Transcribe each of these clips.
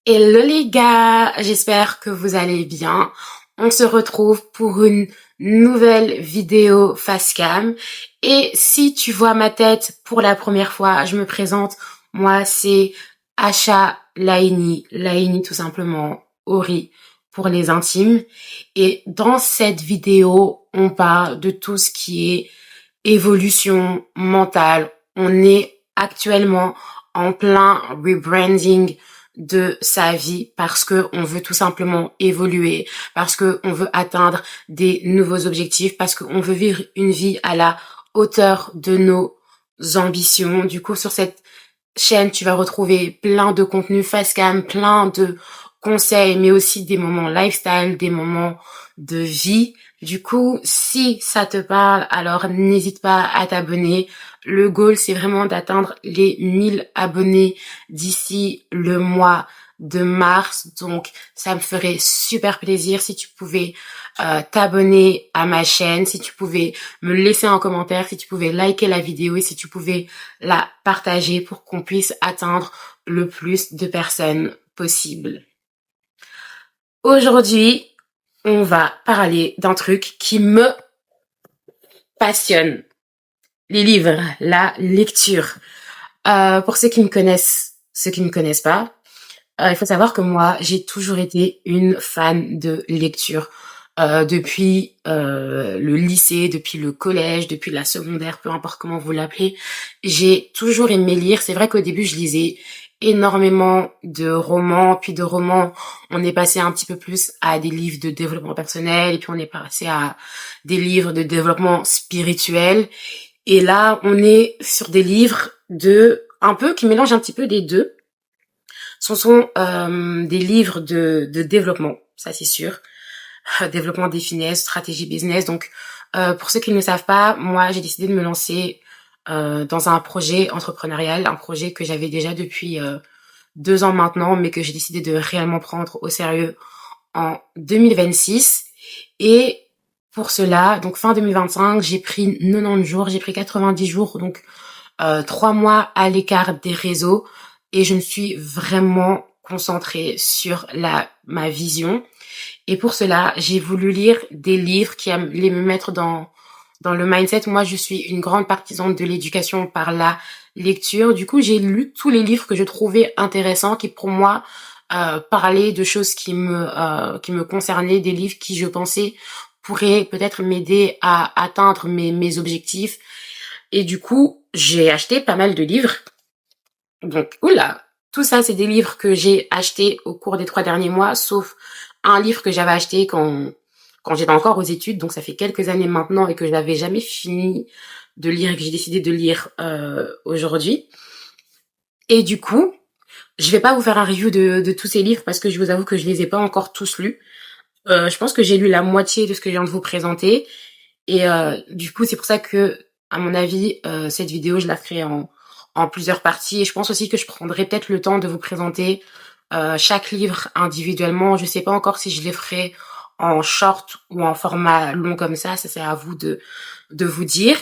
Hello les gars, j'espère que vous allez bien. On se retrouve pour une nouvelle vidéo face cam. Et si tu vois ma tête pour la première fois, je me présente. Moi, c'est Asha Laini. Laini tout simplement, Ori pour les intimes. Et dans cette vidéo, on parle de tout ce qui est évolution mentale. On est actuellement en plein rebranding de sa vie parce que on veut tout simplement évoluer, parce que on veut atteindre des nouveaux objectifs, parce qu'on veut vivre une vie à la hauteur de nos ambitions. Du coup, sur cette chaîne, tu vas retrouver plein de contenus face cam, plein de conseils, mais aussi des moments lifestyle, des moments de vie. Du coup, si ça te parle, alors n'hésite pas à t'abonner. Le goal, c'est vraiment d'atteindre les 1000 abonnés d'ici le mois de mars. Donc, ça me ferait super plaisir si tu pouvais t'abonner à ma chaîne, si tu pouvais me laisser un commentaire, si tu pouvais liker la vidéo et si tu pouvais la partager pour qu'on puisse atteindre le plus de personnes possible. Aujourd'hui, on va parler d'un truc qui me passionne. Les livres, la lecture. Pour ceux qui me connaissent, ceux qui ne me connaissent pas, il faut savoir que moi, j'ai toujours été une fan de lecture. Depuis le lycée, depuis le collège, depuis la secondaire, peu importe comment vous l'appelez, j'ai toujours aimé lire. C'est vrai qu'au début, je lisais énormément de romans, puis de romans, on est passé un petit peu plus à des livres de développement personnel, et puis on est passé à des livres de développement spirituel. Et là, on est sur des livres de un peu qui mélangent un petit peu des deux. Ce sont des livres de développement, ça c'est sûr. Développement des finesses, stratégie business. Donc, pour ceux qui ne le savent pas, moi, j'ai décidé de me lancer dans un projet entrepreneurial, un projet que j'avais déjà depuis 2 ans maintenant, mais que j'ai décidé de réellement prendre au sérieux en 2026. Et pour cela, donc fin 2025, j'ai pris 90 jours, j'ai pris 90 jours, donc 3 mois à l'écart des réseaux, et je me suis vraiment concentrée sur ma vision. Et pour cela, j'ai voulu lire des livres qui allaient me mettre dans le mindset. Moi, je suis une grande partisane de l'éducation par la lecture. Du coup, j'ai lu tous les livres que je trouvais intéressants, qui pour moi parlaient de choses qui me concernaient, des livres qui, je pensais, pourraient peut-être m'aider à atteindre mes objectifs. Et du coup, j'ai acheté pas mal de livres. Donc, oula, tout ça, c'est des livres que j'ai achetés au cours des 3 derniers mois, sauf un livre que j'avais acheté quand j'étais encore aux études, donc ça fait quelques années maintenant et que je n'avais jamais fini de lire et que j'ai décidé de lire aujourd'hui. Et du coup, je vais pas vous faire un review de tous ces livres parce que je vous avoue que je les ai pas encore tous lus. Je pense que j'ai lu la moitié de ce que je viens de vous présenter. Et du coup, c'est pour ça que, à mon avis, cette vidéo, je la ferai en plusieurs parties. Et je pense aussi que je prendrai peut-être le temps de vous présenter chaque livre individuellement. Je sais pas encore si je les ferai en short ou en format long comme ça. Ça, c'est à vous de vous dire.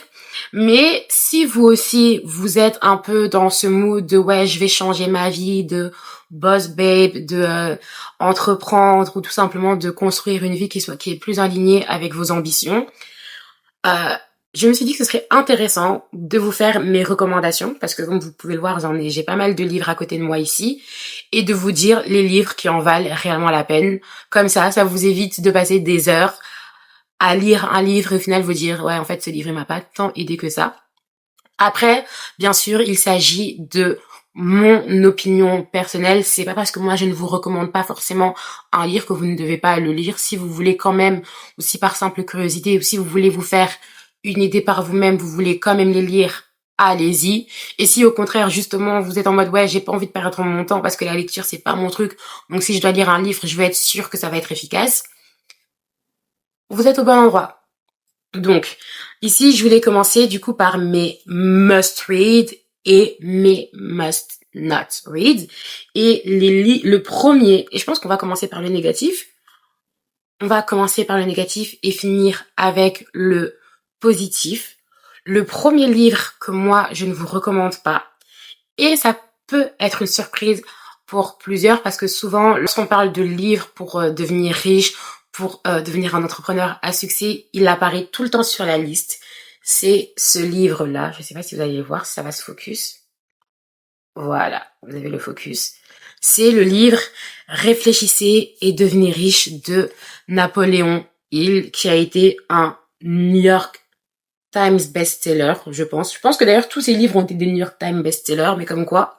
Mais si vous aussi, vous êtes un peu dans ce mood de ouais, je vais changer ma vie, de boss babe, de entreprendre ou tout simplement de construire une vie qui est plus alignée avec vos ambitions, euh, je me suis dit que ce serait intéressant de vous faire mes recommandations, parce que comme vous pouvez le voir, j'ai pas mal de livres à côté de moi ici, et de vous dire les livres qui en valent réellement la peine. Comme ça vous évite de passer des heures à lire un livre et au final vous dire ouais, en fait, ce livre il m'a pas tant aidé que ça. Après, bien sûr, il s'agit de mon opinion personnelle. C'est pas parce que moi je ne vous recommande pas forcément un livre que vous ne devez pas le lire. Si vous voulez quand même, ou si par simple curiosité, ou si vous voulez vous faire une idée par vous-même, vous voulez quand même les lire, allez-y. Et si au contraire, justement, vous êtes en mode ouais, j'ai pas envie de perdre mon temps parce que la lecture c'est pas mon truc, donc si je dois lire un livre, je veux être sûre que ça va être efficace, vous êtes au bon endroit. Donc, ici, je voulais commencer du coup par mes must read et mes must not read. Et le premier, et je pense qu'on va commencer par le négatif. On va commencer par le négatif et finir avec le positif. Le premier livre que moi, je ne vous recommande pas, et ça peut être une surprise pour plusieurs parce que souvent, lorsqu'on parle de livres pour devenir riche, pour devenir un entrepreneur à succès, il apparaît tout le temps sur la liste. C'est ce livre-là. Je sais pas si vous allez le voir, si ça va se focus. Voilà, vous avez le focus. C'est le livre Réfléchissez et devenez riche de Napoléon Hill, qui a été un New York Times best-seller, je pense. Je pense que d'ailleurs tous ces livres ont été des New York Times best-sellers, mais comme quoi.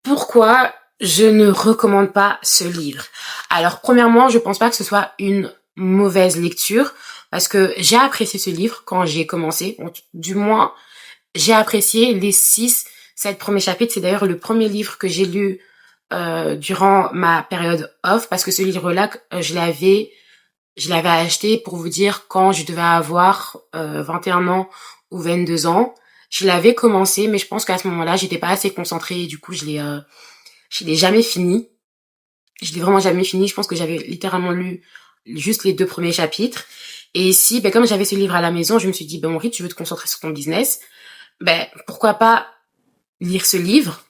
Pourquoi je ne recommande pas ce livre? Alors, premièrement, je pense pas que ce soit une mauvaise lecture, parce que j'ai apprécié ce livre quand j'ai commencé. Du moins, j'ai apprécié les 7 premiers chapitres. C'est d'ailleurs le premier livre que j'ai lu durant ma période off, parce que ce livre-là, je l'avais acheté, pour vous dire, quand je devais avoir 21 ans ou 22 ans. Je l'avais commencé, mais je pense qu'à ce moment-là, j'étais pas assez concentrée et du coup, je l'ai jamais fini. Je l'ai vraiment jamais fini. Je pense que j'avais littéralement lu juste les 2 premiers chapitres. Et ici, comme j'avais ce livre à la maison, je me suis dit, Henri, tu veux te concentrer sur ton business, pourquoi pas lire ce livre?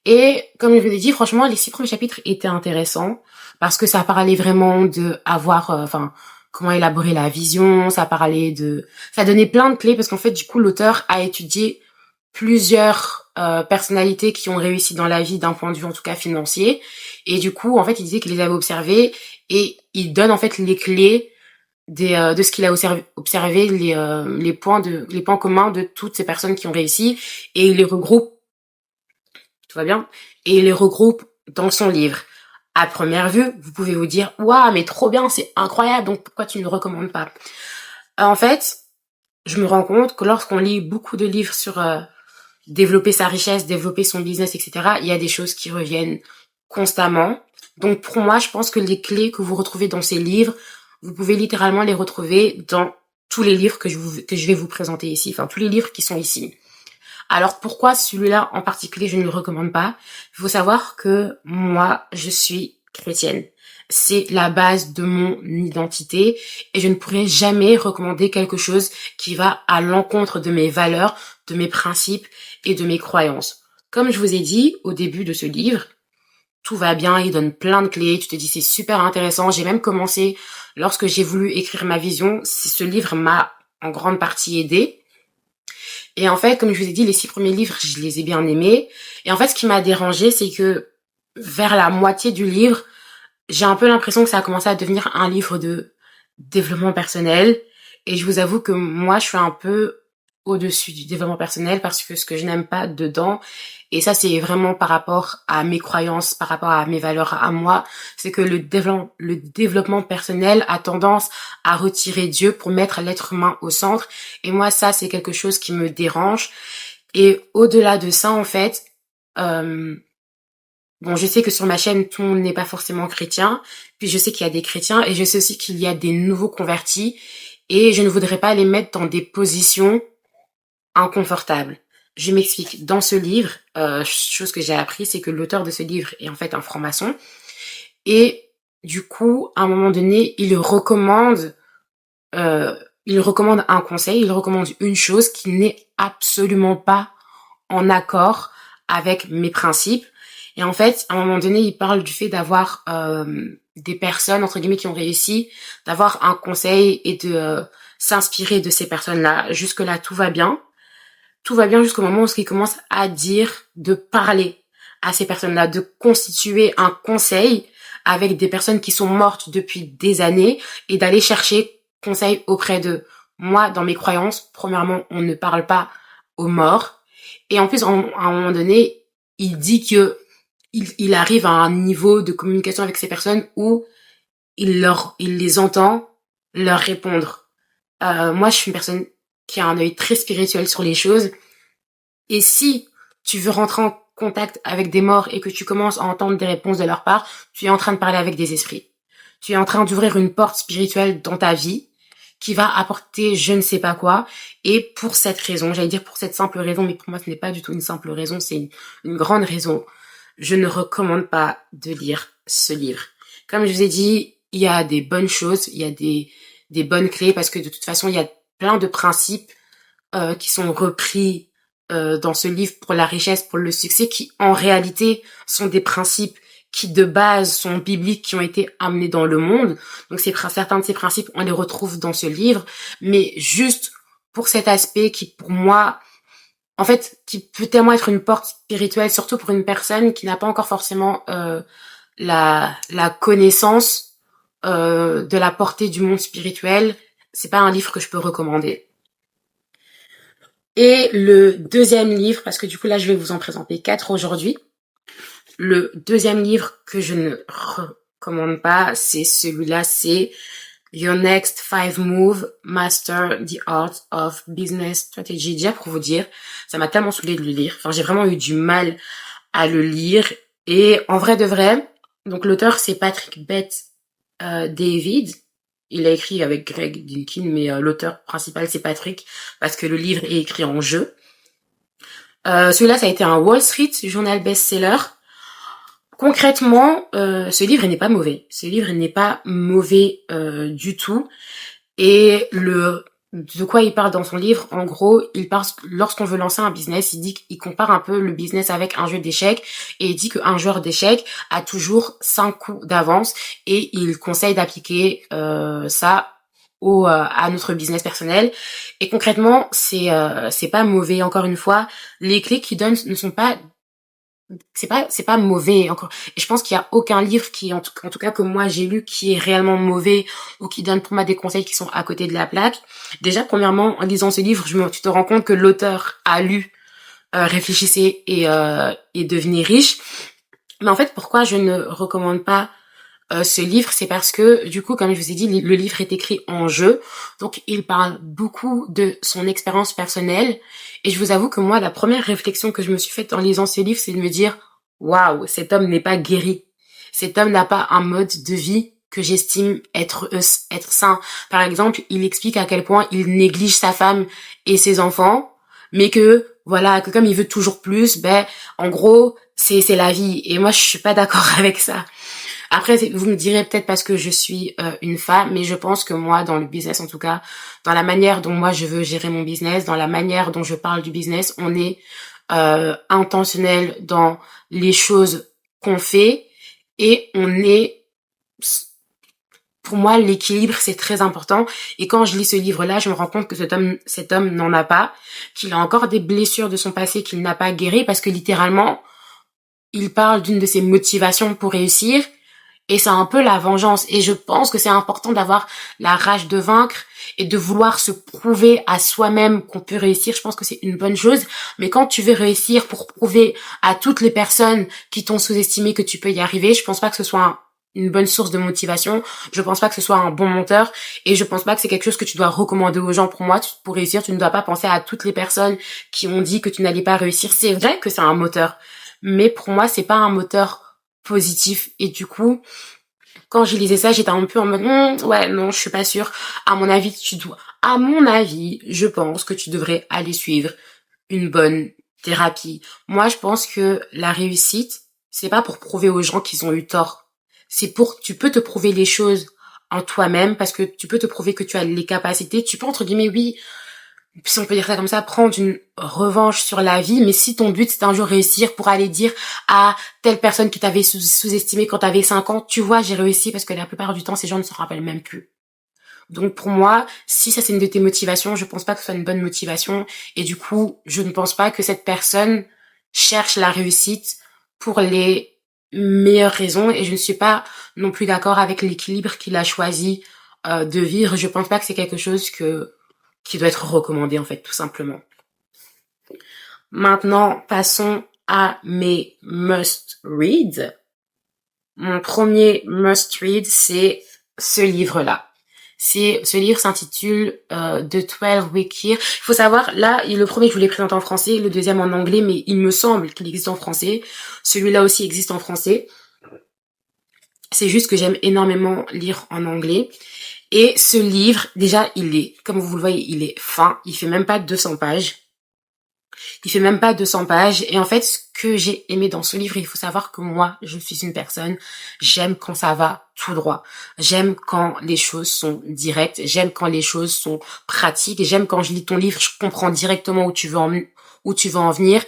Et comme je vous l'ai dit, franchement, les 6 premiers chapitres étaient intéressants parce que ça parlait vraiment de avoir, comment élaborer la vision, ça donnait plein de clés parce qu'en fait, du coup, l'auteur a étudié plusieurs personnalités qui ont réussi dans la vie d'un point de vue en tout cas financier, et du coup, en fait, il disait qu'il les avait observés et il donne en fait les clés de ce qu'il a observé, les points communs de toutes ces personnes qui ont réussi, et il les regroupe, tout va bien, et il les regroupe dans son livre. À première vue, vous pouvez vous dire, waouh, mais trop bien, c'est incroyable, donc pourquoi tu ne le recommandes pas? En fait, je me rends compte que lorsqu'on lit beaucoup de livres sur développer sa richesse, développer son business, etc., il y a des choses qui reviennent constamment. Donc pour moi, je pense que les clés que vous retrouvez dans ces livres, vous pouvez littéralement les retrouver dans tous les livres que je vais vous présenter ici, enfin tous les livres qui sont ici. Alors pourquoi celui-là en particulier je ne le recommande pas? Il faut savoir que moi, je suis chrétienne. C'est la base de mon identité et je ne pourrais jamais recommander quelque chose qui va à l'encontre de mes valeurs, de mes principes et de mes croyances. Comme je vous ai dit au début de ce livre, tout va bien, il donne plein de clés, tu te dis c'est super intéressant. J'ai même commencé, lorsque j'ai voulu écrire ma vision, ce livre m'a en grande partie aidé. Et en fait, comme je vous ai dit, les 6 premiers livres, je les ai bien aimés. Et en fait, ce qui m'a dérangé, c'est que vers la moitié du livre, j'ai un peu l'impression que ça a commencé à devenir un livre de développement personnel. Et je vous avoue que moi, je suis un peu au-dessus du développement personnel parce que ce que je n'aime pas dedans, et ça c'est vraiment par rapport à mes croyances, par rapport à mes valeurs à moi, c'est que le développement personnel a tendance à retirer Dieu pour mettre l'être humain au centre. Et moi, ça c'est quelque chose qui me dérange. Et au-delà de ça, en fait, bon, je sais que sur ma chaîne, tout le monde n'est pas forcément chrétien. Puis je sais qu'il y a des chrétiens et je sais aussi qu'il y a des nouveaux convertis. Et je ne voudrais pas les mettre dans des positions inconfortables. Je m'explique. Dans ce livre, chose que j'ai appris, c'est que l'auteur de ce livre est en fait un franc-maçon. Et du coup, à un moment donné, il recommande un conseil, il recommande une chose qui n'est absolument pas en accord avec mes principes. Et en fait, à un moment donné, il parle du fait d'avoir des personnes, entre guillemets, qui ont réussi, d'avoir un conseil et de s'inspirer de ces personnes-là. Jusque-là, tout va bien. Tout va bien jusqu'au moment où il commence à dire, de parler à ces personnes-là, de constituer un conseil avec des personnes qui sont mortes depuis des années et d'aller chercher conseil auprès d'eux. Moi, dans mes croyances, premièrement, on ne parle pas aux morts. Et en plus, à un moment donné, il dit que il arrive à un niveau de communication avec ces personnes où il les entend leur répondre. Moi, je suis une personne qui a un œil très spirituel sur les choses. Et si tu veux rentrer en contact avec des morts et que tu commences à entendre des réponses de leur part, tu es en train de parler avec des esprits. Tu es en train d'ouvrir une porte spirituelle dans ta vie qui va apporter je ne sais pas quoi. Et pour cette raison, j'allais dire pour cette simple raison, mais pour moi ce n'est pas du tout une simple raison, c'est une grande raison. Je ne recommande pas de lire ce livre. Comme je vous ai dit, il y a des bonnes choses, il y a des bonnes clés, parce que de toute façon, il y a plein de principes qui sont repris dans ce livre pour la richesse, pour le succès, qui en réalité sont des principes qui de base sont bibliques, qui ont été amenés dans le monde. Donc certains de ces principes, on les retrouve dans ce livre, mais juste pour cet aspect qui, pour moi, en fait, qui peut tellement être une porte spirituelle, surtout pour une personne qui n'a pas encore forcément la connaissance de la portée du monde spirituel. C'est pas un livre que je peux recommander. Et le deuxième livre, parce que du coup là je vais vous en présenter 4 aujourd'hui. Le deuxième livre que je ne recommande pas, c'est celui-là, c'est Your Next 5 Move, Master the Art of Business Strategy. Déjà pour vous dire, ça m'a tellement saoulé de le lire. Enfin, j'ai vraiment eu du mal à le lire. Et en vrai de vrai, donc l'auteur c'est Patrick Bet-David. Il a écrit avec Greg Dilkin, mais l'auteur principal c'est Patrick, parce que le livre est écrit en jeu. Celui-là, ça a été un Wall Street Journal best-seller. Concrètement, ce livre n'est pas mauvais. Ce livre n'est pas mauvais du tout. Et de quoi il parle dans son livre, en gros, il parle, lorsqu'on veut lancer un business, il dit qu'il compare un peu le business avec un jeu d'échecs, et il dit qu'un joueur d'échecs a toujours 5 coups d'avance, et il conseille d'appliquer ça à notre business personnel. Et concrètement, c'est pas mauvais. Encore une fois, les clés qu'il donne ne sont pas, c'est pas mauvais encore. Et je pense qu'il y a aucun livre qui, en tout cas que moi j'ai lu, qui est réellement mauvais ou qui donne pour moi des conseils qui sont à côté de la plaque. Déjà, premièrement, en lisant ce livre, tu te rends compte que l'auteur a lu Réfléchissez et devenez riche. Mais en fait, pourquoi je ne recommande pas ce livre, c'est parce que, du coup, comme je vous ai dit, le livre est écrit en jeu. Donc, il parle beaucoup de son expérience personnelle. Et je vous avoue que moi, la première réflexion que je me suis faite en lisant ce livre, c'est de me dire, waouh, cet homme n'est pas guéri. Cet homme n'a pas un mode de vie que j'estime être sain. Par exemple, il explique à quel point il néglige sa femme et ses enfants, mais que, voilà, que comme il veut toujours plus, en gros, c'est la vie. Et moi, je suis pas d'accord avec ça. Après, vous me direz peut-être parce que je suis une femme, mais je pense que moi, dans le business en tout cas, dans la manière dont moi je veux gérer mon business, dans la manière dont je parle du business, on est intentionnel dans les choses qu'on fait et pour moi, l'équilibre, c'est très important. Et quand je lis ce livre-là, je me rends compte que cet homme n'en a pas, qu'il a encore des blessures de son passé qu'il n'a pas guéri, parce que littéralement, il parle d'une de ses motivations pour réussir. Et c'est un peu la vengeance. Et je pense que c'est important d'avoir la rage de vaincre et de vouloir se prouver à soi-même qu'on peut réussir. Je pense que c'est une bonne chose. Mais quand tu veux réussir pour prouver à toutes les personnes qui t'ont sous-estimé que tu peux y arriver, je pense pas que ce soit une bonne source de motivation. Je pense pas que ce soit un bon menteur. Et je pense pas que c'est quelque chose que tu dois recommander aux gens. Pour moi, pour réussir, tu ne dois pas penser à toutes les personnes qui ont dit que tu n'allais pas réussir. C'est vrai que c'est un moteur. Mais pour moi, c'est pas un moteur positif. Et du coup, quand je lisais ça, j'étais un peu en mode ouais, non, je suis pas sûre. À mon avis, je pense que tu devrais aller suivre une bonne thérapie. Moi, je pense que la réussite, c'est pas pour prouver aux gens qu'ils ont eu tort. Tu peux te prouver les choses en toi-même, parce que tu peux te prouver que tu as les capacités. Tu peux, entre guillemets, oui, si on peut dire ça comme ça, prendre une revanche sur la vie, mais si ton but c'est un jour réussir pour aller dire à telle personne qui t'avait sous-estimé quand t'avais 5 ans, tu vois, j'ai réussi, parce que la plupart du temps, ces gens ne se rappellent même plus. Donc pour moi, si ça c'est une de tes motivations, je pense pas que ce soit une bonne motivation, et du coup, je ne pense pas que cette personne cherche la réussite pour les meilleures raisons, et je ne suis pas non plus d'accord avec l'équilibre qu'il a choisi de vivre. Je pense pas que c'est quelque chose qui doit être recommandé, en fait, tout simplement. Maintenant, passons à mes must-read. Mon premier must-read, c'est ce livre-là. Ce livre s'intitule The 12 Week Year. Il faut savoir, là, le premier je vous l'ai présenté en français, le deuxième en anglais, mais il me semble qu'il existe en français. Celui-là aussi existe en français. C'est juste que j'aime énormément lire en anglais. Et ce livre, déjà, comme vous le voyez, il est fin. Il fait même pas 200 pages. Et en fait, ce que j'ai aimé dans ce livre, il faut savoir que moi, je suis une personne, j'aime quand ça va tout droit. J'aime quand les choses sont directes. J'aime quand les choses sont pratiques. J'aime quand je lis ton livre, je comprends directement où tu veux en venir.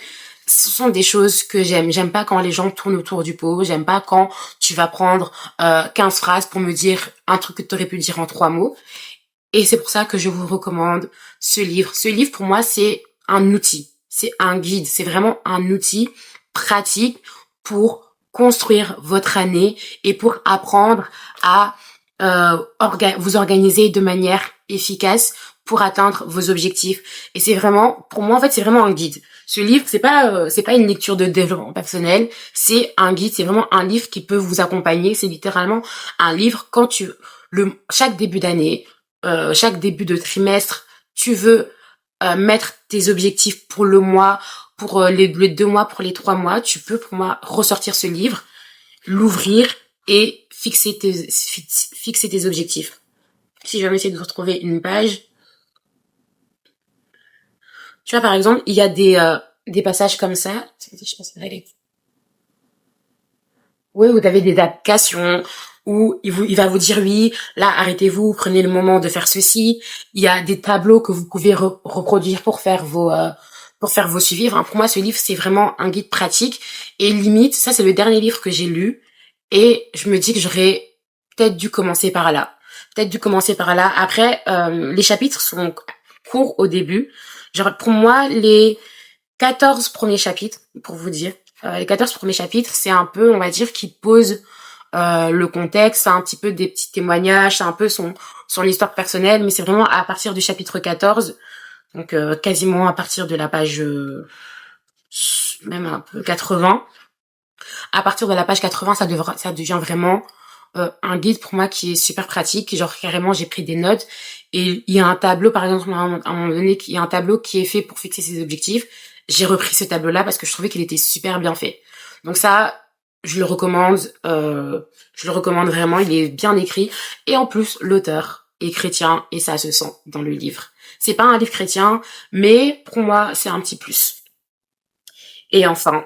Ce sont des choses que j'aime. J'aime pas quand les gens tournent autour du pot. J'aime pas quand tu vas prendre 15 phrases pour me dire un truc que tu aurais pu dire en 3 mots. Et c'est pour ça que je vous recommande ce livre. Ce livre, pour moi, c'est un outil. C'est un guide. C'est vraiment un outil pratique pour construire votre année et pour apprendre à vous organiser de manière efficace pour atteindre vos objectifs. Et c'est vraiment, pour moi, en fait, c'est vraiment un guide. Ce livre, c'est pas une lecture de développement personnel, c'est un guide, c'est vraiment un livre qui peut vous accompagner. C'est littéralement un livre chaque début d'année, chaque début de trimestre, tu veux mettre tes objectifs pour le mois, pour les 2 mois, pour les 3 mois, tu peux pour moi ressortir ce livre, l'ouvrir et fixer tes objectifs. Si je vais essayer de retrouver une page, tu vois par exemple, il y a des passages comme ça. Je sais pas si oui, vous avez des applications où il va vous dire oui, là arrêtez-vous, prenez le moment de faire ceci. Il y a des tableaux que vous pouvez reproduire pour faire vos suivis. Enfin, pour moi, ce livre c'est vraiment un guide pratique et limite, ça c'est le dernier livre que j'ai lu et je me dis que j'aurais peut-être dû commencer par là. Après, les chapitres sont courts au début. Genre pour moi, les 14 premiers chapitres, pour vous dire. Les 14 premiers chapitres, c'est un peu, on va dire, qui pose le contexte, c'est un petit peu des petits témoignages, c'est un peu son histoire personnelle, mais c'est vraiment à partir du chapitre 14, donc quasiment à partir de la page même un peu 80. À partir de la page 80, ça devient vraiment un guide pour moi qui est super pratique. Genre carrément, j'ai pris des notes et il y a un tableau, par exemple, à un moment donné, il y a un tableau qui est fait pour fixer ses objectifs. J'ai repris ce tableau-là parce que je trouvais qu'il était super bien fait. Donc ça, je le recommande vraiment. Il est bien écrit et en plus, l'auteur est chrétien et ça se sent dans le livre. C'est pas un livre chrétien, mais pour moi, c'est un petit plus. Et enfin,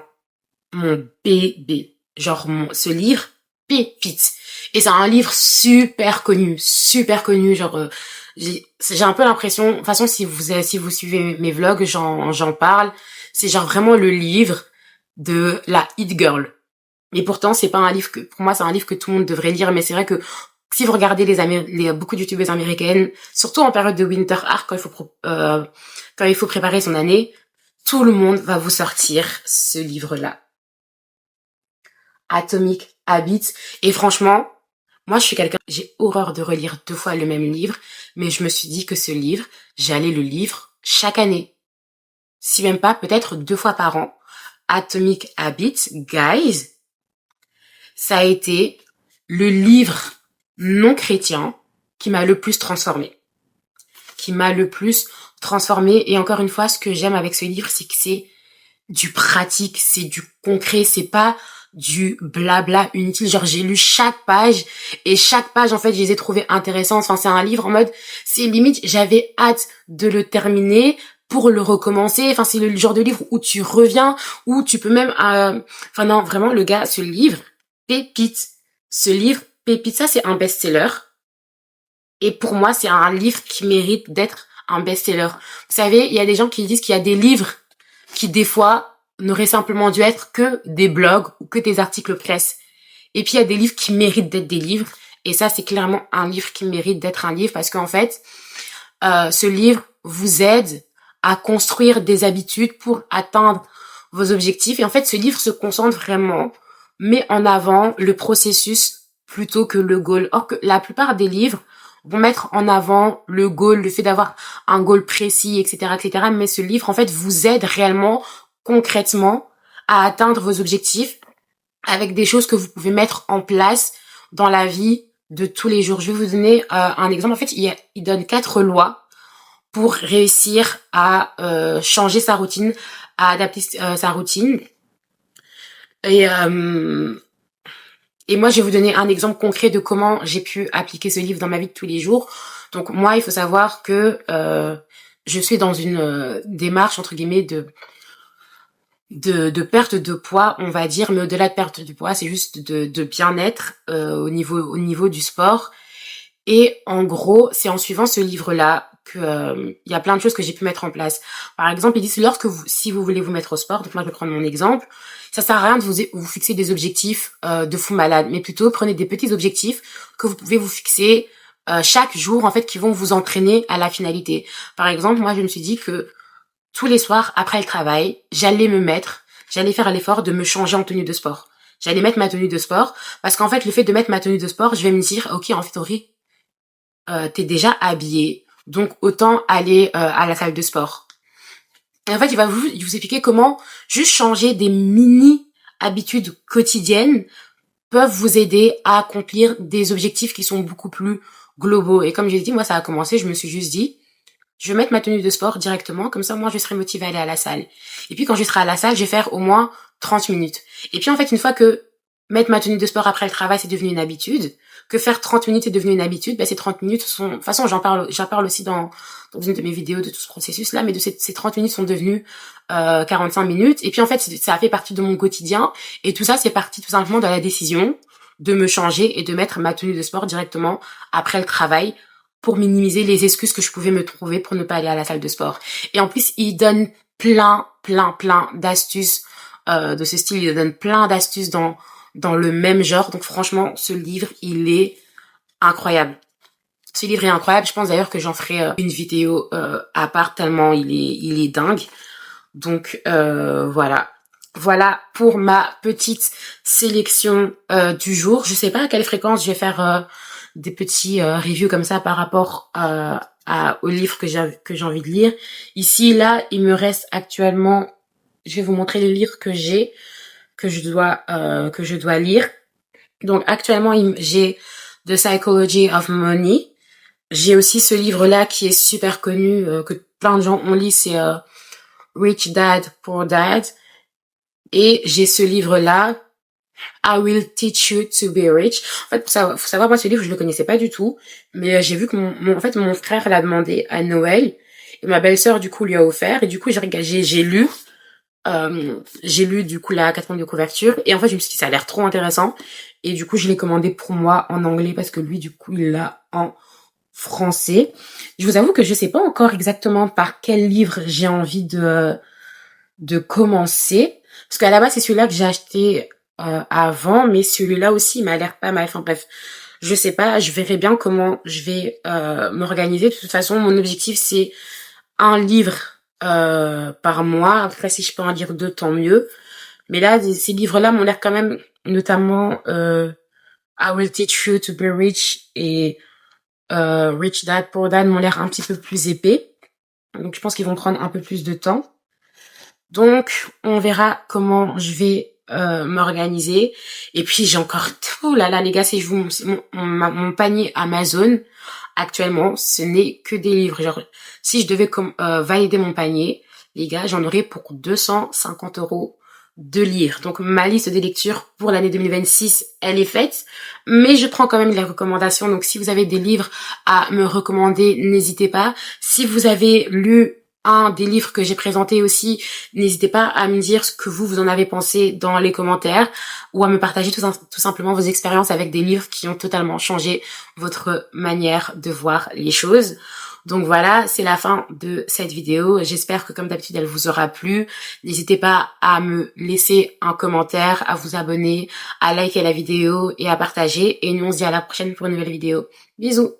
mon bébé, genre ce livre pépite. Et c'est un livre super connu, genre j'ai un peu l'impression, de toute façon si vous suivez mes vlogs, j'en parle, c'est genre vraiment le livre de la It Girl. Mais pourtant c'est pas un livre que, pour moi c'est un livre que tout le monde devrait lire, mais c'est vrai que si vous regardez beaucoup de youtubeuses américaines, surtout en période de winter art quand il faut préparer son année, tout le monde va vous sortir ce livre-là. Atomic Habits. Et franchement, moi je suis j'ai horreur de relire 2 fois le même livre, mais je me suis dit que ce livre, j'allais le lire chaque année. Si même pas, peut-être 2 fois par an. Atomic Habits, guys, ça a été le livre non chrétien qui m'a le plus transformée. Et encore une fois, ce que j'aime avec ce livre, c'est que c'est du pratique, c'est du concret, c'est pas du blabla inutile. Genre, j'ai lu chaque page et chaque page, en fait, je les ai trouvées intéressantes. Enfin, c'est un livre en mode, c'est limite, j'avais hâte de le terminer pour le recommencer. Enfin, c'est le genre de livre où tu reviens, où tu peux même, enfin non, vraiment, le gars, ce livre, pépite. Ça, c'est un best-seller. Et pour moi, c'est un livre qui mérite d'être un best-seller. Vous savez, il y a des gens qui disent qu'il y a des livres qui, des fois, n'auraient simplement dû être que des blogs ou que des articles presse. Et puis, il y a des livres qui méritent d'être des livres. Et ça, c'est clairement un livre qui mérite d'être un livre parce qu'en fait, ce livre vous aide à construire des habitudes pour atteindre vos objectifs. Et en fait, ce livre se concentre vraiment, met en avant le processus plutôt que le goal. Or que la plupart des livres vont mettre en avant le goal, le fait d'avoir un goal précis, etc., etc. Mais ce livre, en fait, vous aide réellement, concrètement, à atteindre vos objectifs avec des choses que vous pouvez mettre en place dans la vie de tous les jours. Je vais vous donner un exemple. En fait, il donne 4 lois pour réussir à changer sa routine, à adapter sa routine. Et moi, je vais vous donner un exemple concret de comment j'ai pu appliquer ce livre dans ma vie de tous les jours. Donc moi, il faut savoir que je suis dans une démarche, entre guillemets, de perte de poids, on va dire, mais au-delà de perte de poids, c'est juste de bien-être au niveau du sport. Et en gros, c'est en suivant ce livre-là que il y a plein de choses que j'ai pu mettre en place. Par exemple, ils disent si vous voulez vous mettre au sport, donc moi je vais prendre mon exemple, ça sert à rien de vous fixer des objectifs de fou malade, mais plutôt prenez des petits objectifs que vous pouvez vous fixer chaque jour en fait qui vont vous entraîner à la finalité. Par exemple, moi je me suis dit que tous les soirs après le travail, j'allais faire l'effort de me changer en tenue de sport. J'allais mettre ma tenue de sport parce qu'en fait le fait de mettre ma tenue de sport, je vais me dire OK, en théorie, t'es déjà habillé, donc autant aller à la salle de sport. Et en fait, il va vous expliquer comment juste changer des mini habitudes quotidiennes peuvent vous aider à accomplir des objectifs qui sont beaucoup plus globaux. Et comme j'ai dit, moi, ça a commencé, je me suis juste dit, je vais mettre ma tenue de sport directement, comme ça, moi, je serai motivée à aller à la salle. Et puis, quand je serai à la salle, je vais faire au moins 30 minutes. Et puis, en fait, une fois que mettre ma tenue de sport après le travail, c'est devenu une habitude, que faire 30 minutes est devenu une habitude, ces 30 minutes sont, de toute façon, j'en parle aussi dans une de mes vidéos de tout ce processus-là, mais ces 30 minutes sont devenues 45 minutes. Et puis, en fait, ça a fait partie de mon quotidien. Et tout ça, c'est parti tout simplement de la décision de me changer et de mettre ma tenue de sport directement après le travail pour minimiser les excuses que je pouvais me trouver pour ne pas aller à la salle de sport. Et en plus, il donne plein d'astuces de ce style. Il donne plein d'astuces dans le même genre. Donc franchement, ce livre, il est incroyable. Ce livre est incroyable. Je pense d'ailleurs que j'en ferai une vidéo à part tellement il est dingue. Donc voilà. Voilà pour ma petite sélection du jour. Je sais pas à quelle fréquence je vais faire des petits reviews comme ça par rapport au livre que j'ai envie de lire. Ici, là, il me reste actuellement... Je vais vous montrer les livres que j'ai, que je dois lire. Donc actuellement, j'ai The Psychology of Money. J'ai aussi ce livre-là qui est super connu, que plein de gens ont lu, c'est Rich Dad, Poor Dad. Et j'ai ce livre-là, I Will Teach You to Be Rich. En fait, faut savoir, moi, ce livre, je le connaissais pas du tout, mais j'ai vu que mon frère l'a demandé à Noël, et ma belle-sœur, du coup, lui a offert, et du coup, j'ai lu du coup la quatrième de couverture, et en fait, je me suis dit, ça a l'air trop intéressant, et du coup, je l'ai commandé pour moi en anglais, parce que lui, du coup, il l'a en français. Je vous avoue que je sais pas encore exactement par quel livre j'ai envie de commencer, parce qu'à la base, c'est celui-là que j'ai acheté avant, mais celui-là aussi, il m'a l'air pas mal. Enfin bref, je sais pas, je verrai bien comment je vais m'organiser. De toute façon, mon objectif, c'est un livre par mois. Après, si je peux en lire deux, tant mieux. Mais là, ces livres-là m'ont l'air quand même, notamment I Will Teach You to Be Rich et Rich Dad, Poor Dad m'ont l'air un petit peu plus épais. Donc, je pense qu'ils vont prendre un peu plus de temps. Donc, on verra comment je vais m'organiser. Et puis, j'ai encore... Oh là là, les gars, si je vous... Mon panier Amazon, actuellement, ce n'est que des livres. Genre, si je devais valider mon panier, les gars, j'en aurais pour 250 € de lire. Donc, ma liste des lectures pour l'année 2026, elle est faite. Mais je prends quand même les recommandations. Donc, si vous avez des livres à me recommander, n'hésitez pas. Si vous avez lu un des livres que j'ai présenté aussi, n'hésitez pas à me dire ce que vous en avez pensé dans les commentaires ou à me partager tout simplement vos expériences avec des livres qui ont totalement changé votre manière de voir les choses. Donc voilà, c'est la fin de cette vidéo. J'espère que comme d'habitude, elle vous aura plu. N'hésitez pas à me laisser un commentaire, à vous abonner, à liker la vidéo et à partager. Et nous, on se dit à la prochaine pour une nouvelle vidéo. Bisous!